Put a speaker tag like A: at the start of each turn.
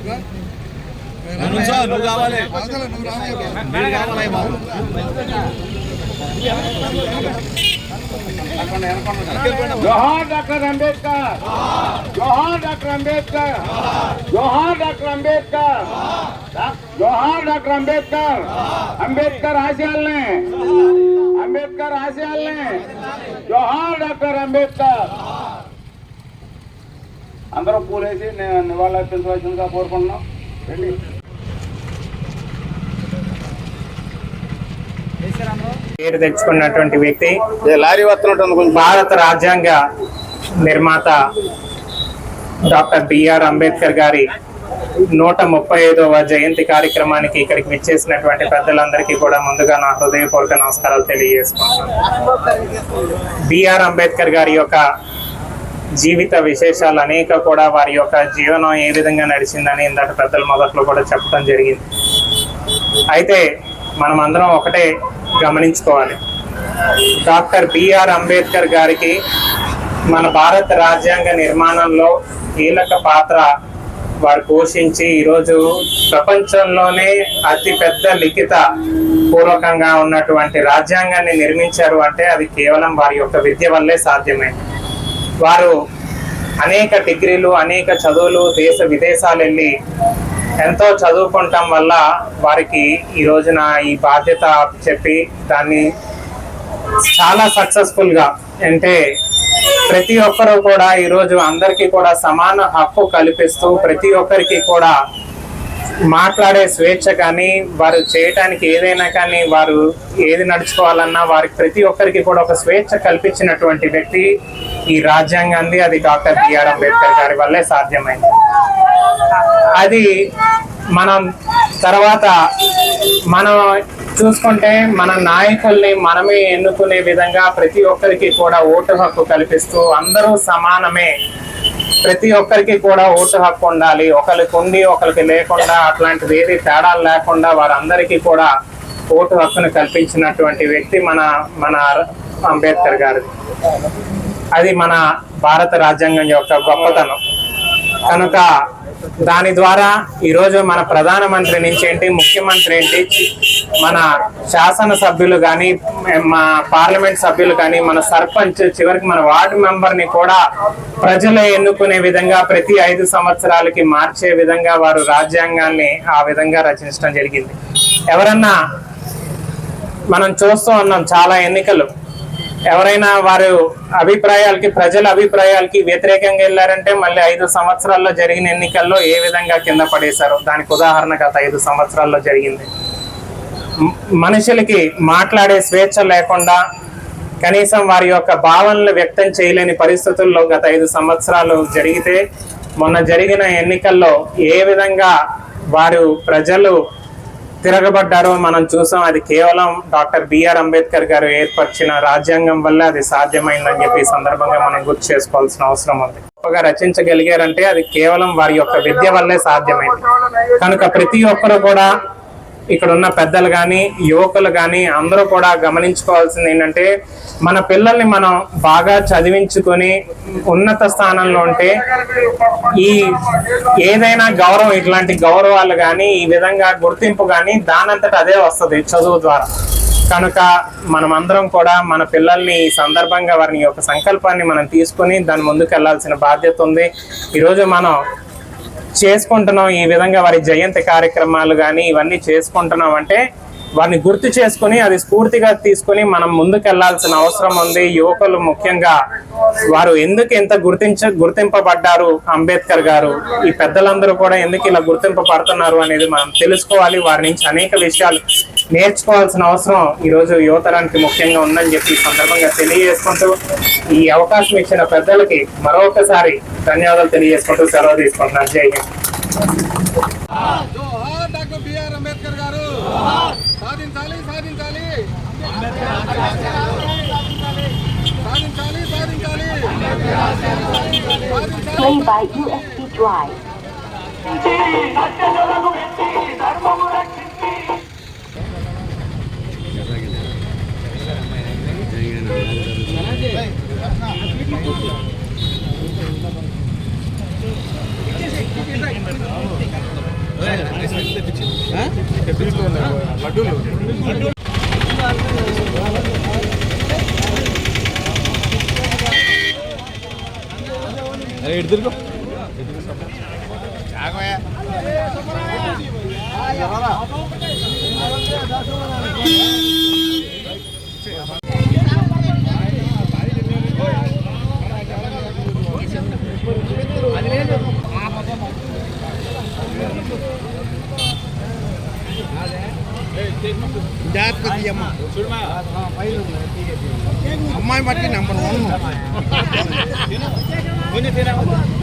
A: जोहार डॉक्टर अंबेडकर, जोहार डॉक्टर अंबेडकर, जोहार डॉक्टर अंबेडकर, जोहार डॉक्टर अंबेडकर, अंबेडकर आशयालने, अंबेडकर आशयालने, जोहार डॉक्टर अंबेडकर। అందరూ పూలేసి నివాళులు అర్పించవలసిందిగా కోరుకుంటున్నాం.
B: పేరు తెచ్చుకున్నటువంటి వ్యక్తి, భారత రాజ్యాంగ నిర్మాత డాక్టర్ బిఆర్ అంబేద్కర్ గారి 135వ జయంతి కార్యక్రమానికి ఇక్కడికి విచ్చేసినటువంటి పెద్దలందరికీ కూడా ముందుగా నా హృదయపూర్వక నమస్కారాలు తెలియజేసుకుంటున్నాను. బిఆర్ అంబేద్కర్ గారి యొక్క జీవిత విశేషాలు అనేక కూడా, వారి యొక్క జీవనం ఏ విధంగా నడిచిందని ఇందాక పెద్దల మొదట్లో కూడా చెప్పడం జరిగింది. అయితే మనం అందరం ఒకటే గమనించుకోవాలి, డాక్టర్ బిఆర్ అంబేద్కర్ గారికి మన భారత రాజ్యాంగ నిర్మాణంలో కీలక పాత్ర వారు పోషించి ఈరోజు ప్రపంచంలోనే అతిపెద్ద లిఖిత పూర్వకంగా ఉన్నటువంటి రాజ్యాంగాన్ని నిర్మించారు అంటే అది కేవలం వారి యొక్క విద్య వల్లే సాధ్యమైంది. వారు అనేక డిగ్రీలు, అనేక చదువులు, దేశ విదేశాలు వెళ్ళి ఎంతో చదువుకుంటాం వల్ల వారికి ఈ రోజున ఈ బాధ్యత చెప్పి దాన్ని చాలా సక్సెస్ఫుల్గా, అంటే ప్రతి ఒక్కరూ కూడా ఈరోజు అందరికీ కూడా సమాన హక్కు కల్పిస్తూ ప్రతి ఒక్కరికి కూడా మాట్లాడే స్వేచ్ఛ కానీ, వారు చేయటానికి ఏదైనా కానీ, వారు ఏది నడుచుకోవాలన్నా వారికి ప్రతి ఒక్కరికి కూడా ఒక స్వేచ్ఛ కల్పించినటువంటి వ్యక్తి ఈ రాజ్యాంగాన్ని, అది డాక్టర్ బిఆర్ అంబేద్కర్ గారి వల్లే సాధ్యమైంది. అది మనం తర్వాత మనం చూసుకుంటే మన నాయకుల్ని మనమే ఎన్నుకునే విధంగా ప్రతి ఒక్కరికి కూడా ఓటు హక్కు కల్పిస్తూ అందరూ సమానమే, ప్రతి ఒక్కరికి కూడా ఓటు హక్కు ఉండాలి, ఒకరికి ఉండి ఒకరికి లేకుండా అట్లాంటిది ఏది తేడాలు లేకుండా వారందరికీ కూడా ఓటు హక్కును కల్పించినటువంటి వ్యక్తి మన అంబేద్కర్ గారిది. అది మన భారత రాజ్యాంగం యొక్క గొప్పతనం. కనుక దాని ద్వారా ఈరోజు మన ప్రధానమంత్రి నుంచి ఏంటి, ముఖ్యమంత్రి ఏంటి, మన శాసనసభ్యులు కానీ, మా పార్లమెంట్ సభ్యులు కానీ, మన సర్పంచ్, చివరికి మన వార్డు మెంబర్ని కూడా ప్రజలు ఎన్నుకునే విధంగా ప్రతి 5 సంవత్సరాలకి మార్చే విధంగా వారు రాజ్యాంగాన్ని ఆ విధంగా రచించడం జరిగింది. ఎవరన్నా మనం చూస్తూ ఉన్నాం చాలా ఎన్నికలు, ఎవరైనా వారు అభిప్రాయాలకి, ప్రజల అభిప్రాయాలకి వ్యతిరేకంగా వెళ్ళారంటే మళ్ళీ 5 సంవత్సరాల్లో జరిగిన ఎన్నికల్లో ఏ విధంగా కింద పడేశారు. దానికి ఉదాహరణ గత 5 సంవత్సరాల్లో జరిగింది. మనుషులకి మాట్లాడే స్వేచ్ఛ లేకుండా, కనీసం వారి యొక్క భావనలు వ్యక్తం చేయలేని పరిస్థితుల్లో గత 5 సంవత్సరాలు జరిగితే, మొన్న జరిగిన ఎన్నికల్లో ఏ విధంగా వారు ప్రజలు తిరగబడ్డారో మనం చూసాం. అది కేవలం డాక్టర్ బిఆర్ అంబేద్కర్ గారు ఏర్పరిచిన రాజ్యాంగం వల్ల అది సాధ్యమైందని చెప్పి ఈ సందర్భంగా మనం గుర్తు చేసుకోవాల్సిన అవసరం ఉంది. గొప్పగా రచించగలిగారంటే అది కేవలం వారి యొక్క విద్య వల్లే సాధ్యమైంది. కనుక ప్రతి ఒక్కరు కూడా, ఇక్కడ ఉన్న పెద్దలు కానీ, యువకులు కానీ అందరూ కూడా గమనించుకోవాల్సింది ఏంటంటే, మన పిల్లల్ని మనం బాగా చదివించుకొని ఉన్నత స్థానంలో ఉంటే ఈ ఏదైనా గౌరవం, ఇట్లాంటి గౌరవాలు కానీ, ఈ విధంగా గుర్తింపు కానీ దానంతట అదే వస్తుంది చదువు ద్వారా. కనుక మనం అందరం కూడా మన పిల్లల్ని ఈ సందర్భంగా వారిని యొక్క సంకల్పాన్ని మనం తీసుకొని దాని ముందుకు వెళ్లాల్సిన బాధ్యత ఉంది. ఈరోజు మనం చేసుకుంటున్నాం ఈ విధంగా వారి జయంతి కార్యక్రమాలు కానీ ఇవన్నీ చేసుకుంటున్నాం అంటే వారిని గుర్తు చేసుకుని అది స్ఫూర్తిగా తీసుకుని మనం ముందుకు వెళ్లాల్సిన అవసరం ఉంది. యువకులు ముఖ్యంగా వారు ఎందుకు ఎంత గుర్తింపబడ్డారు, అంబేద్కర్ గారు, ఈ పెద్దలందరూ కూడా ఎందుకు ఇలా గుర్తింపబడుతున్నారు అనేది మనం తెలుసుకోవాలి. వారి నుంచి అనేక విషయాలు నేర్చుకోవాల్సిన అవసరం ఈరోజు యువతరానికి ముఖ్యంగా ఉందని చెప్పి ఈ సందర్భంగా తెలియజేసుకుంటూ, ఈ అవకాశం ఇచ్చిన పెద్దలకి మరొకసారి ధన్యవాదాలు తెలియజేసుకుంటూ సెలవు తీసుకుంటున్నాను. జై హింద్.
C: డాక్టర్ బిఆర్ అంబేద్కర్ గారు సాధించాలి, సాధించాలి, సాధించాలి, సాధించాలి.
D: Play by USB Drive.
C: లడ్డూలు ఎడుతురుకో అమ్మాయి బట్టి నెంబర్ 1